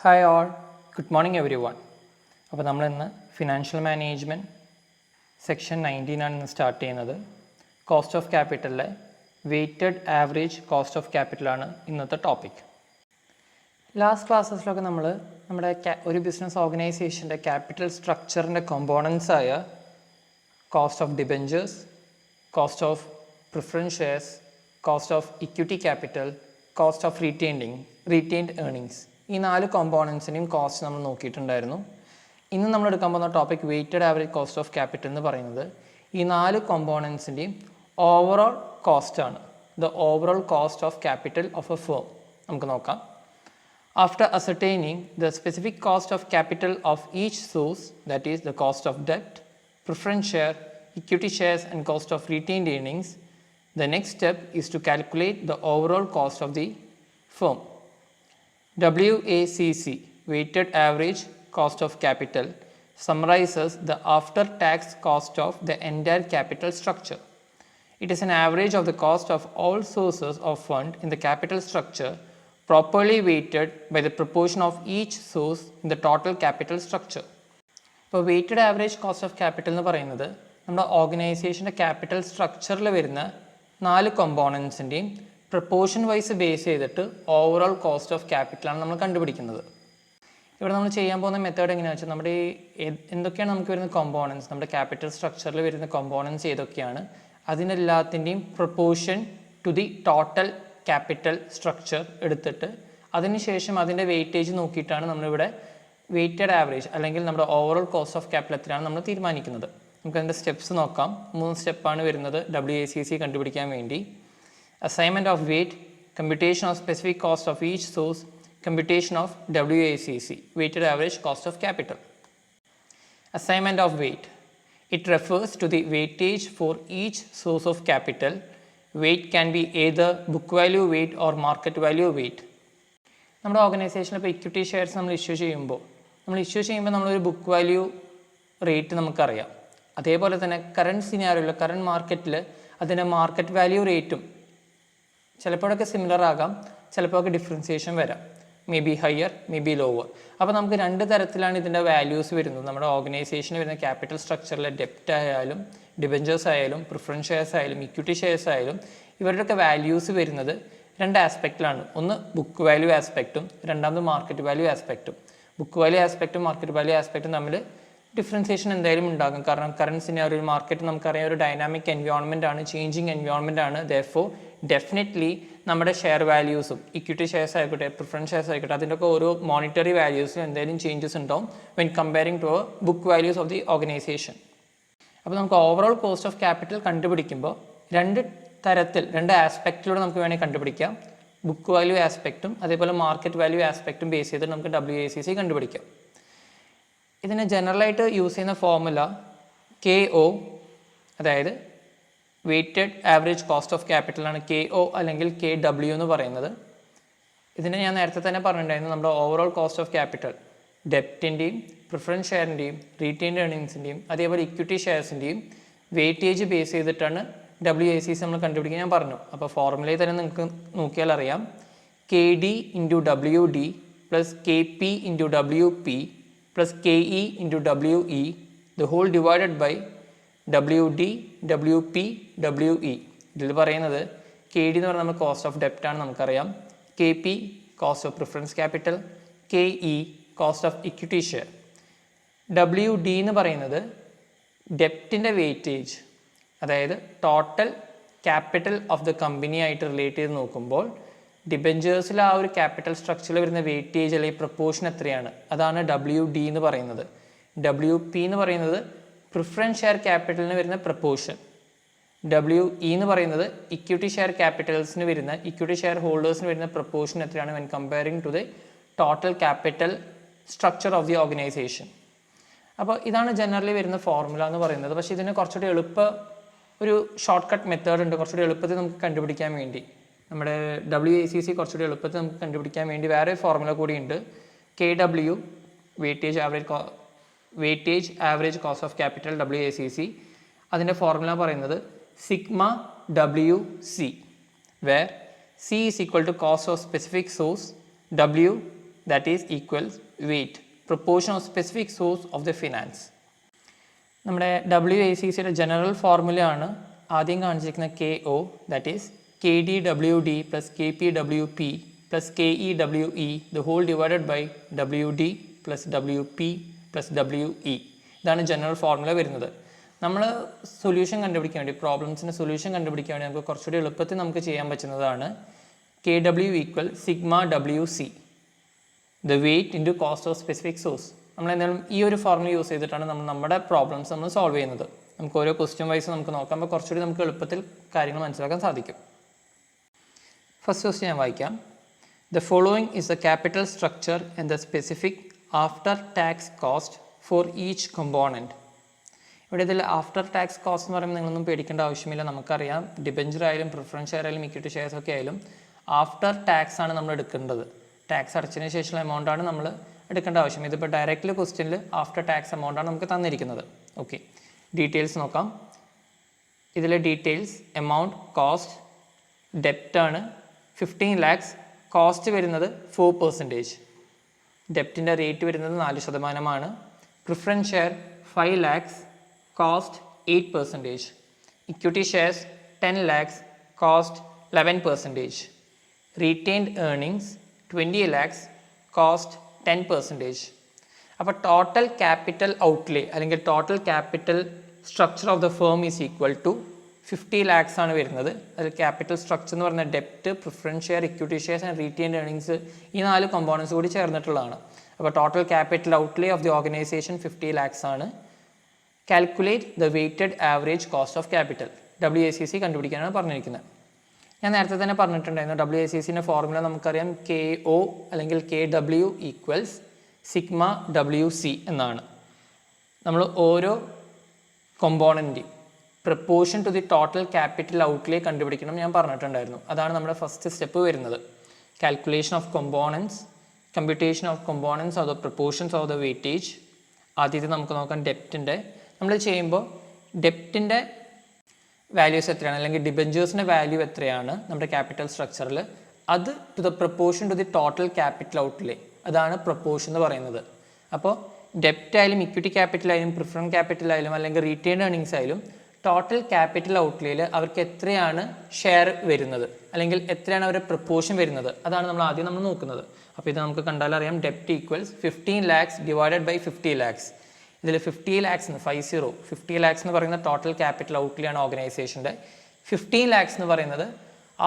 Hi all, good morning everyone. അപ്പോൾ നമ്മളിന്ന് financial management section 19 ഇന്ന് സ്റ്റാർട്ട് ചെയ്യുന്നത്. കോസ്റ്റ് ഓഫ് ക്യാപിറ്റലിലെ വെയ്റ്റഡ് ആവറേജ് കോസ്റ്റ് ഓഫ് ക്യാപിറ്റലാണ് ഇന്നത്തെ ടോപ്പിക്. ലാസ്റ്റ് ക്ലാസ്സസിലൊക്കെ നമ്മൾ നമ്മുടെ ഒരു ബിസിനസ് ഓർഗനൈസേഷൻ്റെ ക്യാപിറ്റൽ സ്ട്രക്ചറിൻ്റെ കോമ്പോണൻസ് ആയ cost of debentures, cost of preference shares, cost of equity capital, cost of retained earnings, ഈ 4 കോമ്പോണൻസിൻ്റെയും കോസ്റ്റ് നമ്മൾ നോക്കിയിട്ടുണ്ടായിരുന്നു. ഇന്ന് നമ്മൾ എടുക്കാൻ പോകുന്ന topic weighted average cost of capital എന്ന് പറയുന്നത് ഈ 4 കോമ്പോണൻസിൻ്റെയും ഓവറോൾ കോസ്റ്റാണ്. The overall cost of capital of a firm നമുക്ക് നോക്കാം. After ascertaining the specific cost of capital of each source, that is the cost of debt, preference share, equity shares and cost of retained earnings, the next step is to calculate the overall cost of the firm. WACC, weighted average cost of capital, summarizes the after-tax cost of the entire capital structure. It is an average of the cost of all sources of fund in the capital structure, properly weighted by the proportion of each source in the total capital structure. ഇപ്പോൾ weighted average cost of capital എന്ന് പറയുന്നത് നമ്മുടെ ഓർഗനൈസേഷൻ്റെ capital സ്ട്രക്ചറിൽ വരുന്ന 4 കോമ്പോണൻസിൻ്റെയും proportion vice base ചെയ്തിട്ട് overall cost of ക്യാപിറ്റലാണ് നമ്മൾ കണ്ടുപിടിക്കുന്നത്. ഇവിടെ നമ്മൾ ചെയ്യാൻ പോകുന്ന മെത്തേഡ് എങ്ങനെയാണെന്ന് വെച്ചാൽ നമ്മുടെ എന്തൊക്കെയാണ് നമുക്ക് വരുന്ന കോമ്പോണൻസ്, നമ്മുടെ ക്യാപിറ്റൽ സ്ട്രക്ചറിൽ വരുന്ന കോമ്പോണൻസ് ഏതൊക്കെയാണ്, അതിനെല്ലാത്തിൻ്റെയും proportion to the total capital structure എടുത്തിട്ട് അതിനുശേഷം അതിൻ്റെ വെയിറ്റേജ് നോക്കിയിട്ടാണ് നമ്മളിവിടെ വെയ്റ്റഡ് ആവറേജ് അല്ലെങ്കിൽ നമ്മുടെ ഓവറോൾ കോസ്റ്റ് ഓഫ് ക്യാപിറ്റൽ എത്രയാണ് നമ്മൾ തീരുമാനിക്കുന്നത്. നമുക്ക് അതിൻ്റെ സ്റ്റെപ്സ് നോക്കാം. 3 സ്റ്റെപ്പാണ് വരുന്നത് WACC കണ്ടുപിടിക്കാൻ വേണ്ടി. Assignment of weight, computation of specific cost of each source, computation of WACC, weighted average cost of capital. Assignment of weight. It refers to the weightage for each source of capital. Weight can be either book value weight or market value weight. നമ്മുടെ ഓർഗനൈസേഷനിൽ ഇപ്പോൾ equity shares നമ്മൾ issue ചെയ്യുമ്പോൾ നമ്മളൊരു book value rate നമുക്കറിയാം. അതേപോലെ തന്നെ current സിനാരിയോയിൽ current മാർക്കറ്റിൽ അതിൻ്റെ മാർക്കറ്റ് വാല്യൂ റേറ്റും ചിലപ്പോഴൊക്കെ സിമിലർ ആകാം, ചിലപ്പോഴൊക്കെ ഡിഫറൻസിയേഷൻ വരാം, may be higher may be lower. അപ്പോൾ നമുക്ക് 2 തരത്തിലാണ് ഇതിൻ്റെ വാല്യൂസ് വരുന്നത്. നമ്മുടെ ഓർഗനൈസേഷന് വരുന്ന ക്യാപിറ്റൽ സ്ട്രക്ചറിലെ ഡെപ്റ്റ് ആയാലും ഡിബെഞ്ചേഴ്സ് ആയാലും പ്രിഫറൻസ് ഷെയർസ് ആയാലും ഇക്വിറ്റി ഷെയർസ് ആയാലും ഇവരുടെയൊക്കെ വാല്യൂസ് വരുന്നത് 2 ആസ്പെക്റ്റിലാണ്. ഒന്ന് ബുക്ക് വാല്യൂ ആസ്പെക്റ്റും രണ്ടാമത് മാർക്കറ്റ് വാല്യൂ ആസ്പെക്റ്റും. ബുക്ക് വാല്യൂ ആസ്പെക്റ്റും മാർക്കറ്റ് വാല്യൂ ആസ്പെക്റ്റും തമ്മിൽ ഡിഫറൻസിയേഷൻ എന്തായാലും ഉണ്ടാകും. കാരണം കറണ്ട് സിനാരിയോയിൽ മാർക്കറ്റ് നമുക്കറിയാം ഒരു ഡൈനാമിക് എൻവയോൺമെൻ്റ് ആണ്, ചേഞ്ചിങ് എൻവയോൺമെൻ്റ് ആണ്. ദെയർഫോർ ഡെഫിനറ്റ്ലി നമ്മുടെ ഷെയർ വാല്യൂസും ഇക്വിറ്റി ഷെയർസ് ആയിക്കോട്ടെ പ്രിഫറൻസ് ഷെയർസ് ആയിക്കോട്ടെ അതിൻ്റെയൊക്കെ ഓരോ മോണിറ്ററി വാല്യൂസിലും എന്തെങ്കിലും ചേഞ്ചസ് ഉണ്ടാവും when comparing to book values of the organisation. അപ്പോൾ നമുക്ക് ഓവറോൾ കോസ്റ്റ് ഓഫ് ക്യാപിറ്റൽ കണ്ടുപിടിക്കുമ്പോൾ 2 തരത്തിൽ 2 ആസ്പെക്റ്റിലൂടെ നമുക്ക് വേണമെങ്കിൽ കണ്ടുപിടിക്കാം. ബുക്ക് വാല്യൂ ആസ്പെക്റ്റും അതേപോലെ മാർക്കറ്റ് വാല്യൂ ആസ്പെക്റ്റും ബേസ് ചെയ്ത് നമുക്ക് WACC കണ്ടുപിടിക്കാം. ഇതിന് ജനറലായിട്ട് യൂസ് ചെയ്യുന്ന ഫോർമുല KO, അതായത് വെയ്റ്റഡ് ആവറേജ് കോസ്റ്റ് ഓഫ് ക്യാപിറ്റലാണ് KO അല്ലെങ്കിൽ KW എന്ന് പറയുന്നത്. ഇതിന് ഞാൻ നേരത്തെ തന്നെ പറഞ്ഞിട്ടുണ്ടായിരുന്നു, നമ്മുടെ ഓവറോൾ കോസ്റ്റ് ഓഫ് ക്യാപിറ്റൽ ഡെപ്റ്റിൻ്റെയും പ്രിഫറൻസ് ഷെയറിൻ്റെയും റീറ്റെയിൻഡ് ഏർണിങ്സിൻ്റെയും അതേപോലെ ഇക്വിറ്റി ഷെയർസിൻ്റെയും വെയ്റ്റേജ് ബേസ് ചെയ്തിട്ടാണ് WACC നമ്മൾ കണ്ടുപിടിക്കാൻ ഞാൻ പറഞ്ഞു. അപ്പോൾ ഫോർമുലയിൽ തന്നെ നിങ്ങൾക്ക് നോക്കിയാൽ അറിയാം, KD × WD + KP × WP + KE × WE the whole divided by WD WP WE. ഇതിൽ പറയുന്നത് KD എന്ന് പറയുന്നത് നമ്മൾ കോസ്റ്റ് ഓഫ് ഡെപ്റ്റ് ആണ് നമുക്കറിയാം, KP cost of preference capital, KE cost of equity share, WD എന്ന് പറയുന്നത് ഡെപ്റ്റിൻ്റെ വെയ്റ്റേജ്, അതായത് total capital of the company ആയിട്ട് റിലേറ്റ് ചെയ്ത് നോക്കുമ്പോൾ ഡിബെഞ്ചേഴ്സിൽ ആ ഒരു ക്യാപിറ്റൽ സ്ട്രക്ചറിൽ വരുന്ന വെയിറ്റേജ് അല്ലെങ്കിൽ പ്രപ്പോർഷൻ എത്രയാണ്, അതാണ് WD എന്ന് പറയുന്നത്. WP എന്ന് പറയുന്നത് പ്രിഫറൻസ് ഷെയർ ക്യാപിറ്റലിന് വരുന്ന പ്രപ്പോർഷൻ, WE എന്ന് പറയുന്നത് ഇക്വിറ്റി ഷെയർ ക്യാപിറ്റൽസിന് വരുന്ന ഇക്വിറ്റി ഷെയർ ഹോൾഡേഴ്സിന് വരുന്ന പ്രപ്പോർഷൻ എത്രയാണ് when comparing to the total capital structure of the organisation. അപ്പോൾ ഇതാണ് ജനറലി വരുന്ന ഫോർമുല എന്ന് പറയുന്നത്. പക്ഷേ ഇതിന് കുറച്ചുകൂടി ഒരു ഷോർട്ട് കട്ട് മെത്തേഡ് ഉണ്ട്, കുറച്ചുകൂടി എളുപ്പത്തിൽ നമുക്ക് കണ്ടുപിടിക്കാൻ വേണ്ടി. നമ്മുടെ WACC കുറച്ചുകൂടി എളുപ്പത്തിൽ നമുക്ക് കണ്ടുപിടിക്കാൻ വേണ്ടി വേറെ ഫോർമുല കൂടിയുണ്ട്. KW weightage average cost of capital WACC. അതിൻ്റെ ഫോർമുല പറയുന്നത് σWC, where C is equal to cost of specific source, W that is equals weight, proportion of specific source of the finance. നമ്മുടെ WACCയുടെ general ഫോർമുലയാണ് ആദ്യം കാണിച്ചിരിക്കുന്ന KO, that is KDWD plus KPWP plus KEWE the whole divided by WD plus WP plus WE. ഇതാണ് general formula വരുന്നത്. നമ്മൾ solution കണ്ടുപിടിക്കാൻ വേണ്ടി, പ്രോബ്ലംസിൻ്റെ solution കണ്ടുപിടിക്കാൻ വേണ്ടി നമുക്ക് കുറച്ചുകൂടി എളുപ്പത്തിൽ നമുക്ക് ചെയ്യാൻ പറ്റുന്നതാണ് KW equal sigma WC the weight into cost of specific source. നമ്മൾ എന്തായാലും ഈ ഒരു ഫോർമുല യൂസ് ചെയ്തിട്ടാണ് നമ്മുടെ പ്രോബ്ലംസ് നമ്മൾ സോൾവ് ചെയ്യുന്നത്. നമുക്ക് ഓരോ ക്വസ്റ്റ്യൻ വൈസ് നമുക്ക് നോക്കാം. അപ്പോൾ കുറച്ചുകൂടി നമുക്ക് എളുപ്പത്തിൽ കാര്യങ്ങൾ മനസ്സിലാക്കാൻ സാധിക്കും. ഫസ്റ്റ് ക്വസ്റ്റ്യൻ ഞാൻ വായിക്കാം. The following is the capital structure and the specific after tax cost for each component. ഇവിടെ ഇതിൽ ആഫ്റ്റർ ടാക്സ് കോസ്റ്റ് എന്ന് പറയുമ്പോൾ നിങ്ങളൊന്നും പേടിക്കേണ്ട ആവശ്യമില്ല. നമുക്കറിയാം ഡിബഞ്ചർ ആയാലും പ്രിഫറൻസ് ഷെയർ ആയാലും ഇക്വിറ്റി ഷെയർസ് ഒക്കെ ആയാലും ആഫ്റ്റർ ടാക്സ് ആണ് നമ്മൾ എടുക്കേണ്ടത്. ടാക്സ് അടച്ചതിന് ശേഷമുള്ള എമൗണ്ടാണ് നമ്മൾ എടുക്കേണ്ട ആവശ്യം. ഇതിപ്പോൾ ഡയറക്റ്റ്ലി ക്വസ്റ്റ്യനിൽ ആഫ്റ്റർ ടാക്സ് എമൗണ്ടാണ് നമുക്ക് തന്നിരിക്കുന്നത്. ഓക്കെ, ഡീറ്റെയിൽസ് നോക്കാം. ഇതിലെ ഡീറ്റെയിൽസ് എമൗണ്ട്, കോസ്റ്റ്, ഡെപ്റ്റാണ് 15 lakhs, കോസ്റ്റ് വരുന്നത് 4%, ഡെപ്റ്റിൻ്റെ റേറ്റ് വരുന്നത് 4%, preference share 5 lakhs, cost 8%, equity shares 10 lakhs, cost 11%, retained earnings 20 lakhs, cost 10%. അപ്പോൾ ടോട്ടൽ ക്യാപിറ്റൽ ഔട്ട്ലേ അല്ലെങ്കിൽ total capital structure of the firm is equal to 50 lakhs ആണ് വരുന്നത്. അതിൽ capital structure എന്ന് പറഞ്ഞാൽ ഡെപ്റ്റ്, preference share, equity shares and retained earnings, ഈ 4 components കൂടി ചേർന്നിട്ടുള്ളതാണ്. അപ്പോൾ total capital outlay of the organisation 50 lakhs ആണ്. Calculate the weighted average cost of capital, WACC കണ്ടുപിടിക്കാനാണ് പറഞ്ഞിരിക്കുന്നത്. ഞാൻ നേരത്തെ തന്നെ പറഞ്ഞിട്ടുണ്ടായിരുന്നു WACCൻ്റെ ഫോർമുല നമുക്കറിയാം KO അല്ലെങ്കിൽ KW ഈക്വൽസ് സിഗ്മ WC എന്നാണ്. നമ്മൾ ഓരോ കോമ്പോണൻറ്റിൻ്റെയും proportion to the total capital outlay കണ്ടുപിടിക്കണം ഞാൻ പറഞ്ഞിട്ടുണ്ടായിരുന്നു. അതാണ് നമ്മുടെ ഫസ്റ്റ് സ്റ്റെപ്പ് വരുന്നത്. Calculation of components, computation of components of the proportions of the weightage. ആദ്യത്തെ നമുക്ക് നോക്കാം ഡെപ്റ്റിൻ്റെ. നമ്മൾ ചെയ്യുമ്പോൾ ഡെപ്റ്റിൻ്റെ വാല്യൂസ് എത്രയാണ് അല്ലെങ്കിൽ ഡിബഞ്ചേഴ്സിൻ്റെ വാല്യൂ എത്രയാണ് നമ്മുടെ ക്യാപിറ്റൽ സ്ട്രക്ചറിൽ, അത് to the proportion to the total capital outlay, അതാണ് പ്രപ്പോർഷൻ എന്ന് പറയുന്നത്. അപ്പോൾ ഡെപ്റ്റ് ആയാലും ഇക്വിറ്റി ക്യാപിറ്റൽ ആയാലും പ്രിഫറൻസ് ക്യാപിറ്റൽ ആയാലും അല്ലെങ്കിൽ റീറ്റെയിൻഡ് ഏർണിങ്സ് ആയാലും ടോട്ടൽ ക്യാപിറ്റൽ ഔട്ട്ലേയിൽ അവർക്ക് എത്രയാണ് ഷെയർ വരുന്നത് അല്ലെങ്കിൽ എത്രയാണ് അവരുടെ പ്രപ്പോർഷൻ വരുന്നത്, അതാണ് നമ്മൾ ആദ്യം നോക്കുന്നത്. അപ്പോൾ ഇത് നമുക്ക് കണ്ടാലറിയാം ഡെപ്റ്റ് equals 15 lakhs divided by 50 lakhs. ഇതിൽ 50 lakhs 50 lakhs എന്ന് പറയുന്ന ടോട്ടൽ ക്യാപിറ്റൽ ഔട്ട്ലേ ആണ് ഓർഗനൈസേഷൻ്റെ. 15 lakhs എന്ന് പറയുന്നത്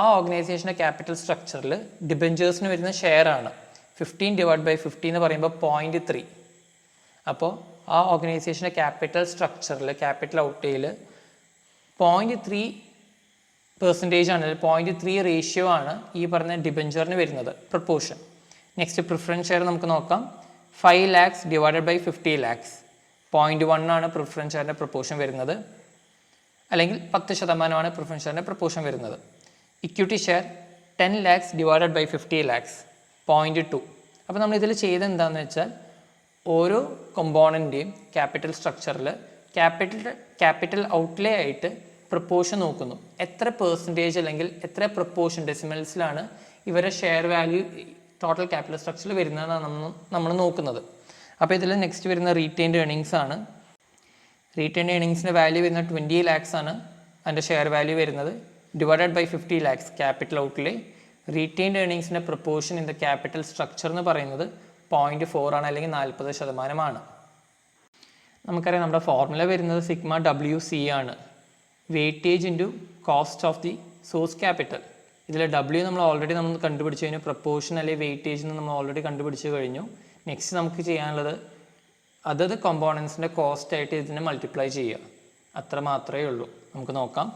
ആ ഓർഗനൈസേഷൻ്റെ ക്യാപിറ്റൽ സ്ട്രക്ചറിൽ ഡിബഞ്ചേഴ്സിന് വരുന്ന ഷെയർ ആണ്. 15 divided by 50 എന്ന് പറയുമ്പോൾ 0.3. അപ്പോൾ ആ ഓർഗനൈസേഷൻ്റെ ക്യാപിറ്റൽ സ്ട്രക്ചറിൽ ക്യാപിറ്റൽ ഔട്ട്ലേയിൽ 0.3% ആണ്, 0.3 റേഷ്യോ ആണ് ഈ പറഞ്ഞ ഡിബഞ്ചറിന് വരുന്നത് പ്രപ്പോർഷൻ. നെക്സ്റ്റ് പ്രിഫറൻസ് ഷെയർ നമുക്ക് നോക്കാം. 5 lakhs ഡിവൈഡഡ് ബൈ 50 lakhs, 0.1 ആണ് പ്രിഫറൻസ് ഷെയറിൻ്റെ പ്രപ്പോർഷൻ വരുന്നത്, അല്ലെങ്കിൽ 10% പ്രിഫറൻസ് ഷെയറിൻ്റെ പ്രപ്പോർഷൻ വരുന്നത്. Equity share 10 lakhs divided by 50 lakhs, 0.2. അപ്പോൾ നമ്മൾ ഇതിൽ ചെയ്ത് എന്താണെന്ന് വെച്ചാൽ ഓരോ കമ്പോണൻ്റെയും ക്യാപിറ്റൽ സ്ട്രക്ചറിൽ ക്യാപിറ്റൽ ഔട്ട്ലേ ആയിട്ട് പ്രപ്പോർഷൻ നോക്കുന്നു. എത്ര പെർസെൻറ്റേജ് അല്ലെങ്കിൽ എത്ര പ്രപ്പോർഷൻ ഡെസിമൽസിലാണ് ഇവരെ ഷെയർ വാല്യൂ ടോട്ടൽ ക്യാപിറ്റൽ സ്ട്രക്ചറിൽ വരുന്നതെന്നാണ് നമ്മൾ നോക്കുന്നത്. അപ്പോൾ ഇതിൽ നെക്സ്റ്റ് വരുന്ന റീറ്റെയിൻഡ് ഏർണിങ്സ് ആണ്. റീറ്റെയിൻഡ് ഏർണിങ്സിൻ്റെ വാല്യൂ വരുന്ന 20 lakhs ആണ് അതിൻ്റെ ഷെയർ വാല്യൂ വരുന്നത്, divided by 50 lakhs capital outlay. റീറ്റെയിൻഡ് ഏർണിങ്സിൻ്റെ proportion in the capital structure എന്ന് പറയുന്നത് 0.4 ആണ്, അല്ലെങ്കിൽ 40%. നമുക്കറിയാം നമ്മുടെ ഫോർമുല വരുന്നത് സിഗ്മ WC ആണ്, weightage into cost of the source capital. ഇതിൽ W നമ്മൾ ഓൾറെഡി കണ്ടുപിടിച്ച് കഴിഞ്ഞു, പ്രപ്പോർഷൻ അല്ലെങ്കിൽ വെയിറ്റേജ് നമ്മൾ ഓൾറെഡി കണ്ടുപിടിച്ച് കഴിഞ്ഞു. നെക്സ്റ്റ് നമുക്ക് ചെയ്യാനുള്ളത് അതത് കോമ്പോണൻസിൻ്റെ കോസ്റ്റ് ആയിട്ട് ഇതിനെ മൾട്ടിപ്ലൈ ചെയ്യുക, അത്ര മാത്രമേ ഉള്ളൂ. നമുക്ക് നോക്കാം.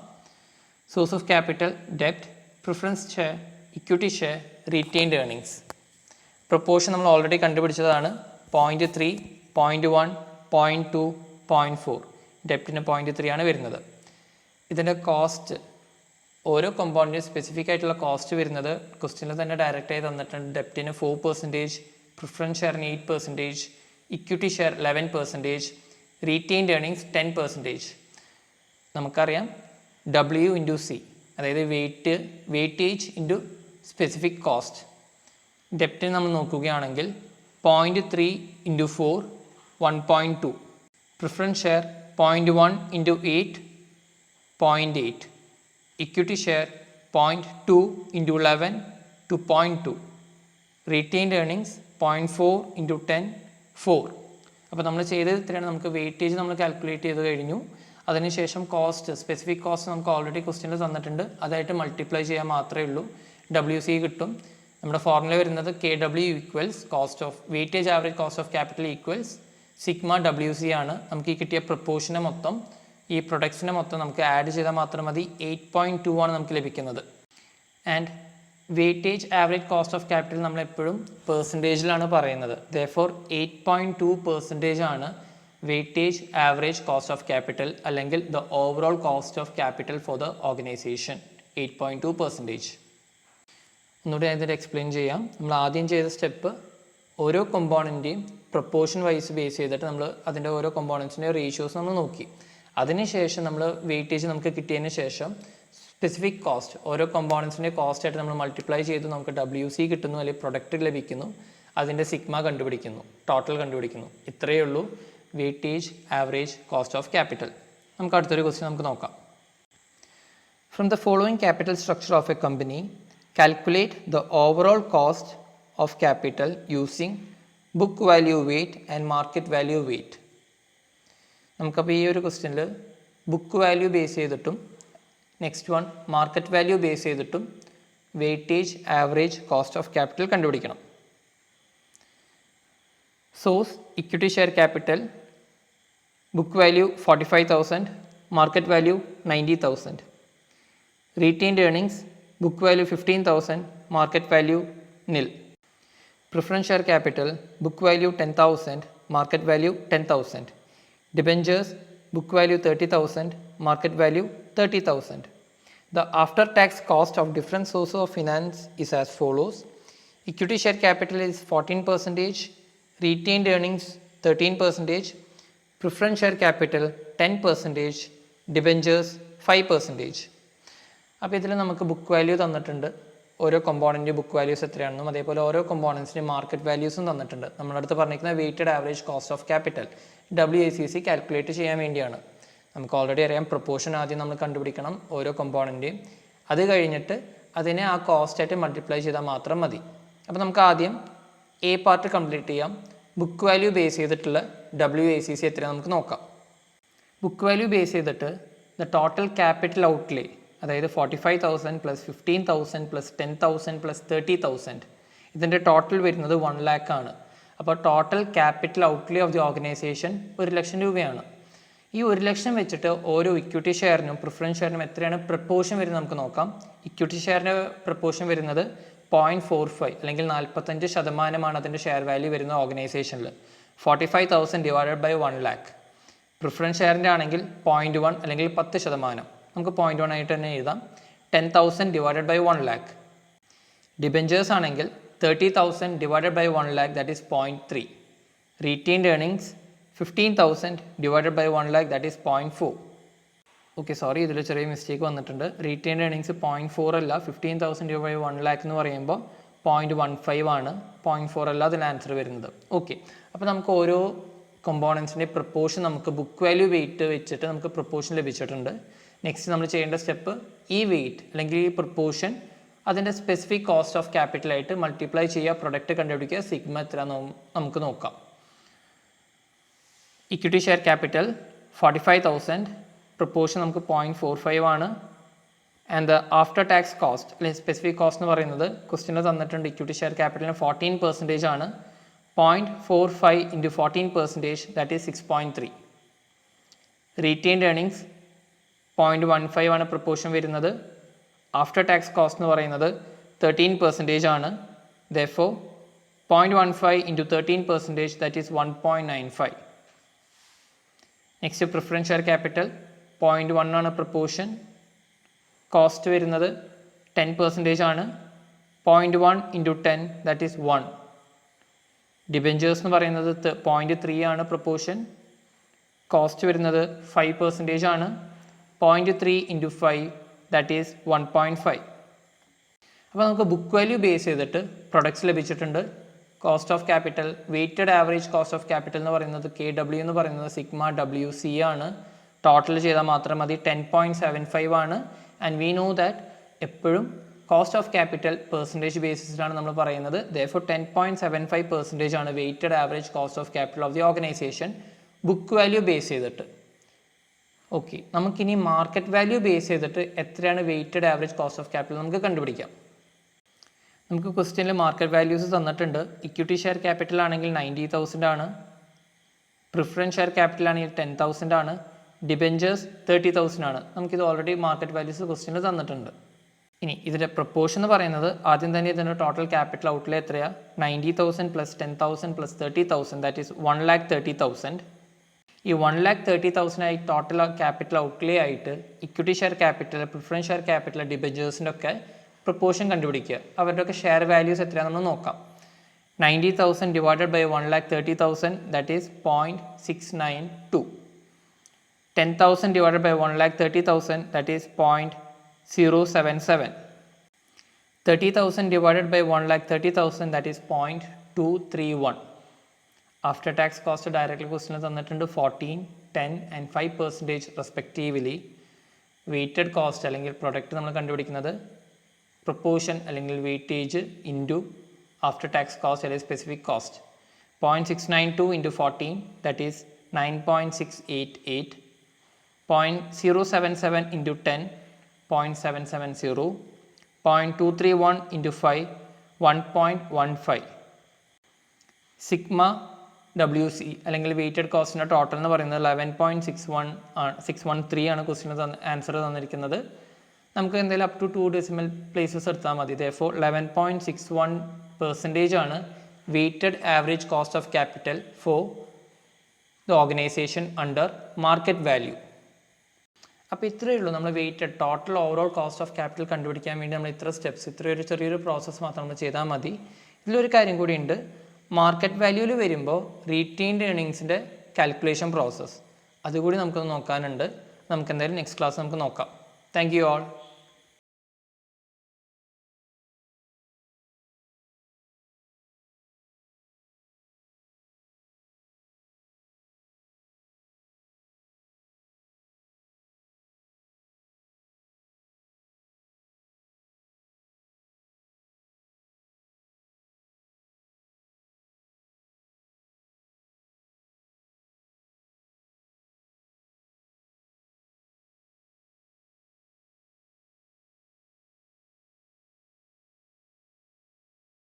സോഴ്സ് ഓഫ് ക്യാപിറ്റൽ ഡെപ്റ്റ്, preference share, equity share, retained earnings. Proportion നമ്മൾ ഓൾറെഡി കണ്ടുപിടിച്ചതാണ് 0.3, 0.1, 0.2, 0.4. ഡെപ്റ്റിന് 0.3 ആണ് വരുന്നത്. ഇതിൻ്റെ കോസ്റ്റ് ഓരോ കോമ്പൗണ്ടിനും സ്പെസിഫിക് ആയിട്ടുള്ള കോസ്റ്റ് വരുന്നത് ക്വസ്റ്റ്യനിൽ തന്നെ ഡയറക്റ്റായി തന്നിട്ടുണ്ട്. ഡെപ്റ്റിന് 4%, പ്രിഫറൻസ് ഷെയറിന് 8%, ഇക്വിറ്റി ഷെയർ 11%, റീറ്റെയിൻഡ് ഏർണിങ്സ് 10%. നമുക്കറിയാം W ഇൻറ്റു C, അതായത് വെയിറ്റേജ് ഇൻറ്റു സ്പെസിഫിക് കോസ്റ്റ്. ഡെപ്റ്റിന് നമ്മൾ നോക്കുകയാണെങ്കിൽ 0.3 into 4 1.2. Preference share 0.1 into 8 0.8. Equity share 0.2 into 11 2.2. Retained earnings 0.4 into 10 4. അപ്പോൾ നമ്മൾ ചെയ്തത് ഇത്രയാണ്. നമുക്ക് വെയിറ്റേജ് നമ്മൾ കാൽക്കുലേറ്റ് ചെയ്ത് കഴിഞ്ഞു. അതിനുശേഷം കോസ്റ്റ്, സ്പെസിഫിക് കോസ്റ്റ് നമുക്ക് ഓൾറെഡി ക്വസ്റ്റ്യനിൽ തന്നിട്ടുണ്ട്. അതായിട്ട് മൾട്ടിപ്ലൈ ചെയ്യാൻ മാത്രമേ ഉള്ളൂ. WC കിട്ടും. നമ്മുടെ ഫോർമുല വരുന്നത് KW equals cost of weightage average cost of capital equals sigma WC ആണ്. നമുക്ക് ഈ കിട്ടിയ പ്രപ്പോർഷനെ മൊത്തം, ഈ പ്രൊഡക്ട്സിനെ മൊത്തം നമുക്ക് ആഡ് ചെയ്താൽ മാത്രം മതി. 8.2 ആണ് നമുക്ക് ലഭിക്കുന്നത്. And weightage average cost of capital നമ്മൾ എപ്പോഴും പെർസെൻറ്റേജിലാണ് പറയുന്നത്. ദെയർഫോർ 8.2% ആണ് weightage average cost of capital, അല്ലെങ്കിൽ the overall cost of capital for the organisation 8.2%. ഒന്നുകൂടി അതിൻ്റെ എക്സ്പ്ലെയിൻ ചെയ്യാം. നമ്മൾ ആദ്യം ചെയ്ത സ്റ്റെപ്പ് ഓരോ കോമ്പോണൻറ്റെയും പ്രപ്പോർഷൻ വൈസ് ബേസ് ചെയ്തിട്ട് നമ്മൾ അതിൻ്റെ ഓരോ കോമ്പോണൻസിൻ്റെ റേഷ്യോസ് നമ്മൾ നോക്കി. അതിനുശേഷം നമ്മൾ വെയിറ്റേജ് നമുക്ക് കിട്ടിയതിന് ശേഷം സ്പെസിഫിക് കോസ്റ്റ്, ഓരോ കോമ്പോണൻസിൻ്റെ കോസ്റ്റ് ആയിട്ട് നമ്മൾ മൾട്ടിപ്ലൈ ചെയ്ത് നമുക്ക് WC കിട്ടുന്നു, അല്ലെങ്കിൽ പ്രൊഡക്റ്റ് ലഭിക്കുന്നു. അതിൻ്റെ സിഗ്മ കണ്ടുപിടിക്കുന്നു, ടോട്ടൽ കണ്ടുപിടിക്കുന്നു. ഇത്രയേ ഉള്ളൂ weightage average cost of capital. നമുക്ക് അടുത്തൊരു ക്വസ്റ്റ്യൻ നമുക്ക് നോക്കാം. From the following capital structure of A company calculate the overall cost of capital using book value weight and market value weight. നമുക്കപ്പോൾ ഈ ഒരു ക്വസ്റ്റ്യനിൽ ബുക്ക് വാല്യൂ ബേസ് ചെയ്തിട്ടും next one market value base ചെയ്തിട്ടും weightage average cost of capital കണ്ടുപിടിക്കണം. Source equity share capital, book value 45,000, market value 90,000. Retained earnings book value 15,000, market value nil. Preference share capital, book value 10,000, market value 10,000. Debentures, book value 30,000, market value 30,000. The after tax cost of different sources of finance is as follows. Equity share capital is 14%, retained earnings 13%, preference share capital 10%, debentures 5%. അപ്പോൾ ഇതിൽ നമുക്ക് book value തന്നിട്ടുണ്ട്, ഓരോ component book values എത്രയാണെന്നും അതേപോലെ ഓരോ കോമ്പോണൻസിൻ്റെ market വാല്യൂസും തന്നിട്ടുണ്ട്. നമ്മളടുത്ത് പറഞ്ഞിരിക്കുന്ന weighted average cost of capital WACC calculate ചെയ്യാൻ വേണ്ടിയാണ്. നമുക്ക് ഓൾറെഡി അറിയാം പ്രപ്പോർഷൻ ആദ്യം നമ്മൾ കണ്ടുപിടിക്കണം ഓരോ കോമ്പോണൻറ്റെയും. അത് കഴിഞ്ഞിട്ട് അതിനെ ആ കോസ്റ്റായിട്ട് മൾട്ടിപ്ലൈ ചെയ്താൽ മാത്രം മതി. അപ്പോൾ നമുക്ക് ആദ്യം A പാർട്ട് കംപ്ലീറ്റ് ചെയ്യാം. ബുക്ക് വാല്യൂ ബേസ് ചെയ്തിട്ടുള്ള WACC എത്രയാണ് നമുക്ക് നോക്കാം. ബുക്ക് വാല്യൂ ബേസ് ചെയ്തിട്ട് ദ ടോട്ടൽ ക്യാപിറ്റൽ ഔട്ട്ലേ, അതായത് 45,000 പ്ലസ് 15,000 പ്ലസ് 10,000 പ്ലസ് 30,000, ഇതിൻ്റെ ടോട്ടൽ വരുന്നത് 1 lakh ആണ്. അപ്പോൾ total capital outlay of the organisation 1,00,000 രൂപയാണ്. ഈ 1,00,000 വെച്ചിട്ട് ഓരോ ഇക്വിറ്റി ഷെയറിനും പ്രിഫറൻസ് ഷെയറിനും എത്രയാണ് പ്രപ്പോർഷൻ വരുന്നത് നമുക്ക് നോക്കാം. ഇക്വിറ്റി ഷെയറിൻ്റെ പ്രപ്പോർഷൻ വരുന്നത് 0.45 അല്ലെങ്കിൽ 45% അതിൻ്റെ ഷെയർ വാല്യൂ വരുന്ന ഓർഗനൈസേഷനിൽ. 45,000 ഡിവൈഡഡ് ബൈ 1 lakh. പ്രിഫറൻസ് ഷെയറിൻ്റെ ആണെങ്കിൽ 0.1 അല്ലെങ്കിൽ 10%. നമുക്ക് 0.1 ആയിട്ട് തന്നെ എഴുതാം. 10,000 ഡിവൈഡഡ് ബൈ 1 lakh. ഡിബെഞ്ചേഴ്സ് ആണെങ്കിൽ 30,000 divided by 1 lakh, that is 0.3. Retained earnings 15,000 divided by 1 lakh, that is 0.4. Okay, sorry, ഇതിൽ ചെറിയ മിസ്റ്റേക്ക് വന്നിട്ടുണ്ട്. റീറ്റെയിൻഡ് ഏർണിങ്സ് 0.4 അല്ല, 15,000 ഡിവൈഡ് ബൈ 1 lakh എന്ന് പറയുമ്പോൾ 0.15 ആണ്, 0.4 അല്ല അതിൽ ആൻസർ വരുന്നത്. ഓക്കെ, അപ്പോൾ നമുക്ക് ഓരോ കോമ്പോണൻസിൻ്റെ പ്രപ്പോർഷൻ നമുക്ക് ബുക്ക് വാല്യൂ വെയിറ്റ് വെച്ചിട്ട് നമുക്ക് പ്രപ്പോർഷൻ ലഭിച്ചിട്ടുണ്ട്. നെക്സ്റ്റ് നമ്മൾ ചെയ്യേണ്ട സ്റ്റെപ്പ് ഈ വെയിറ്റ് അല്ലെങ്കിൽ ഈ പ്രപ്പോർഷൻ അതിൻ്റെ സ്പെസിഫിക് കോസ്റ്റ് ഓഫ് ക്യാപിറ്റലായിട്ട് മൾട്ടിപ്ലൈ ചെയ്യുക, പ്രൊഡക്റ്റ് കണ്ടുപിടിക്കുക, സിഗ്മ എത്ര നമുക്ക് നോക്കാം. ഇക്വിറ്റി ഷെയർ ക്യാപിറ്റൽ 45,000, പ്രപ്പോർഷൻ നമുക്ക് 0.45 ആണ്. And the after tax cost അല്ലെങ്കിൽ സ്പെസിഫിക് കോസ്റ്റ് എന്ന് പറയുന്നത് ക്വസ്റ്റ്യനിൽ തന്നിട്ടുണ്ട്. ഇക്വിറ്റി ഷെയർ ക്യാപിറ്റലിന് 14% ആണ്. 0.45 into 14%, that is 6.3. Retained earnings 0.15 ആണ് പ്രപ്പോർഷൻ വരുന്നത്. ആഫ്റ്റർ ടാക്സ് കോസ്റ്റ് എന്ന് പറയുന്നത് 13% ആണ്. Therefore 0.15 into 13%, that is 1.95. Next preference share capital 0.1 ആണ് പ്രപ്പോർഷൻ. കോസ്റ്റ് വരുന്നത് 10% ആണ്. 0.1 ഇൻറ്റു 10, ദാറ്റ് ഈസ് 1. ഡിബെഞ്ചേഴ്സ് എന്ന് പറയുന്നത് 0.3 ആണ് പ്രപ്പോർഷൻ. കോസ്റ്റ് വരുന്നത് 5% ആണ്. 0.3 ഇൻറ്റു 5, ദാറ്റ് ഈസ് 1.5. അപ്പോൾ നമുക്ക് ബുക്ക് വാല്യൂ ബേസ് ചെയ്തിട്ട് പ്രൊഡക്ട്സ് ലഭിച്ചിട്ടുണ്ട്. Cost of capital, weighted average cost of capital എന്ന് പറയുന്നത് KW എന്ന് പറയുന്നത് സിഗ്മ WC ആണ്. ടോട്ടൽ ചെയ്താൽ മാത്രം മതി. 10.75 ആണ്. ആൻഡ് വി നോ ദാറ്റ് എപ്പോഴും കോസ്റ്റ് ഓഫ് ക്യാപിറ്റൽ പെർസെൻറ്റേജ് ബേസിസിലാണ് നമ്മൾ പറയുന്നത്. ദെയർഫോർ 10.75% ആണ് weighted average cost of capital of the organisation book value base ചെയ്തിട്ട്. ഓക്കെ, നമുക്കിനി മാർക്കറ്റ് വാല്യൂ ബേസ് ചെയ്തിട്ട് എത്രയാണ് weighted average cost of capital നമുക്ക് കണ്ടുപിടിക്കാം. നമുക്ക് ക്വസ്റ്റ്യനിൽ മാർക്കറ്റ് വാല്യൂസ് തന്നിട്ടുണ്ട്. ഇക്വിറ്റി ഷെയർ ക്യാപിറ്റൽ ആണെങ്കിൽ 90,000 ആണ്. പ്രിഫറൻസ് ഷെയർ ക്യാപിറ്റൽ ആണെങ്കിൽ 10,000 ആണ്. ഡിബെഞ്ചേഴ്സ് 30,000 ആണ്. നമുക്കിത് ഓൾറെഡി മാർക്കറ്റ് വാല്യൂസ് ക്വസ്റ്റ്യനിൽ തന്നിട്ടുണ്ട്. ഇനി ഇതിൻ്റെ പ്രൊപ്പോർഷൻ എന്ന് പറയുന്നത് ആദ്യം തന്നെ ഇതിൻ്റെ ടോട്ടൽ ക്യാപിറ്റൽ ഔട്ട്ലേ എത്രയാണ്? 90,000 പ്ലസ് 10,000 പ്ലസ് 30,000 ദാറ്റ് ഈസ് 1,30,000. ഈ 1,30,000 ആയി ടോട്ടൽ ക്യാപിറ്റൽ ഔട്ട്ലേ ആയിട്ട് equity share capital, preference share capital, ഡിബെഞ്ചേഴ്സിൻ്റെ ഒക്കെ പ്രൊപ്പോർഷൻ കണ്ടുപിടിക്കുക. അവരുടെയൊക്കെ ഷെയർ വാല്യൂസ് എത്രയാണെന്ന് നമ്മൾ നോക്കാം. 90,000 divided by 1,30,000 that is 0.692. 10,000 divided by 1,30,000 that is 0.077. 30,000 divided by 1,30,000 that is 0.231. After tax cost directly question തന്നിട്ടുണ്ട് 14, 10 and 5% respectively. Weighted cost അല്ലെങ്കിൽ പ്രൊഡക്റ്റ് നമ്മൾ കണ്ടുപിടിക്കുന്നത് പ്രൊപ്പോർഷൻ അല്ലെങ്കിൽ weightage into after tax cost അല്ലെങ്കിൽ specific cost. 0.692 into 14 that is 9.688. 0.077 into 10 0.770. 0.231 into 5 1.15. Sigma WC അല്ലെങ്കിൽ weighted കോസ്റ്റിൻ്റെ total എന്ന് പറയുന്നത് 11.613 ആണ് ക്വസ്റ്റിന് ആൻസർ തന്നിരിക്കുന്നത്. നമുക്ക് എന്തെങ്കിലും അപ് ടു 2 ഡെസിമൽ പ്ലേസസ് എടുത്താൽ മതി. ദെയർഫോർ 11.61% ആണ് weighted average cost of capital for the organisation under market value. അപ്പോൾ ഇത്രയേ ഉള്ളൂ. നമ്മൾ weighted total overall cost of capital കണ്ടുപിടിക്കാൻ വേണ്ടി നമ്മൾ ഇത്ര സ്റ്റെപ്സ്, ഇത്രയൊരു ചെറിയൊരു പ്രോസസ്സ് മാത്രം നമ്മൾ ചെയ്താൽ മതി. ഇതിലൊരു കാര്യം കൂടി ഉണ്ട്. മാർക്കറ്റ് വാല്യൂവിൽ വരുമ്പോൾ റീറ്റെയിൻഡ് ഏർണിങ്സിൻ്റെ കാൽക്കുലേഷൻ പ്രോസസ്സ് അതുകൂടി നമുക്കൊന്ന് നോക്കാനുണ്ട്. നമുക്ക് എന്തായാലും നെക്സ്റ്റ് ക്ലാസ് നമുക്ക് നോക്കാം. Thank you all.